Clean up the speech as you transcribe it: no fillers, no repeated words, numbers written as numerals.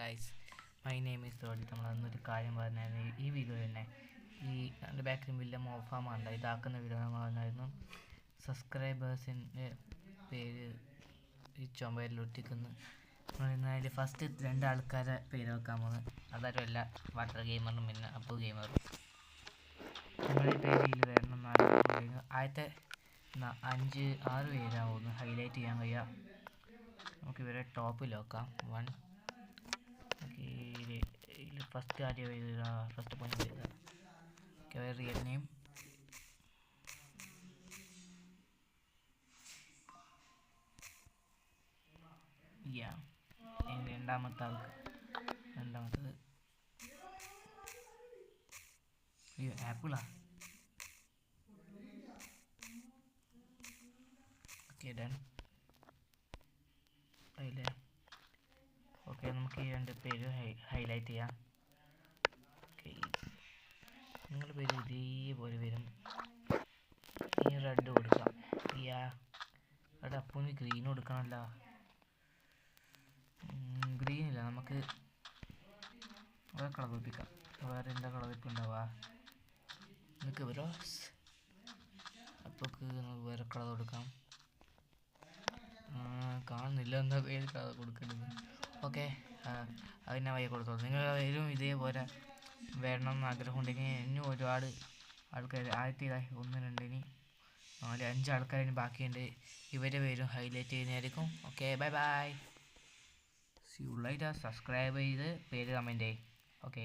Guys, my name is Roadie. നമ്മൾ അന്നൊരു കാര്യം പറഞ്ഞായിരുന്നു ഈ വീഡിയോ തന്നെ. എൻ്റെ ബാക്കിൽ വലിയ മോഫാമുണ്ട്, ഇതാക്കുന്ന വീഡിയോ നമ്മൾ പറഞ്ഞായിരുന്നു. സബ്സ്ക്രൈബേഴ്സിൻ്റെ പേര് ഈ ചുമരിൽ ഒട്ടിക്കുന്നു. അതിൽ ഫസ്റ്റ് 2 ആൾക്കാരെ പേര് വെക്കാൻ പോകുന്നത്. അതാരുമല്ല, വാട്ടർ ഗെയിമറും പിന്നെ അപ്പു ഗെയിമറും. നിങ്ങളുടെ പേരിൽ വരണം. ആദ്യത്തെ 5-6 പേരാണ് പോകുന്നത്. ഹൈലൈറ്റ് ചെയ്യാൻ കഴിയുക. നമുക്ക് ഇവരെ ടോപ്പിൽ വെക്കാം. 1 ഫസ്റ്റ് ആദ്യം എഴുതുക. ഫസ്റ്റ് പോയിന്റ് എഴുതുക. റിയൽ നെയിം, രണ്ടാമത്തത് ആപ്പിളാ. Okay, done. അതിലെ ഓക്കെ, നമുക്ക് ഈ 2 പേര് ഹൈലൈറ്റ് ചെയ്യാം. ഓക്കെ, നിങ്ങളുടെ പേര് ഇതേപോലെ വരും. ഈ റെഡ് കൊടുക്കാം. അവിടെ അപ്പൂന് ഗ്രീൻ കൊടുക്കണമല്ലോ. ഗ്രീൻ ഇല്ല, നമുക്ക് വേറെ കളർ വെപ്പിക്കാം. വേറെ എന്താ കളർ വെപ്പ് ഉണ്ടാവുക? നിങ്ങൾക്ക് വരോ അപ്പോക്ക് വേറെ കളർ കൊടുക്കാം. കാണുന്നില്ല എന്താ പേര് കളർ കൊടുക്കേണ്ടത്. ഓക്കെ, അതിനെ വയ്യ കൊടുത്തോളൂ. നിങ്ങൾ വരും ഇതേപോലെ വരണം എന്ന് ആഗ്രഹം ഉണ്ടെങ്കിൽ ഇനിയും ഒരുപാട് ആൾക്കാർ 1 2 4 5 ആൾക്കാരിന് ബാക്കിയുണ്ട്. ഇവരെ പേരും ഹൈലൈറ്റ് ചെയ്യുന്നതായിരിക്കും. Okay, bye bye. See you later. Subscribe ചെയ്ത് പേര് കമൻറ്റ് ചെയ്യും. ഓക്കെ.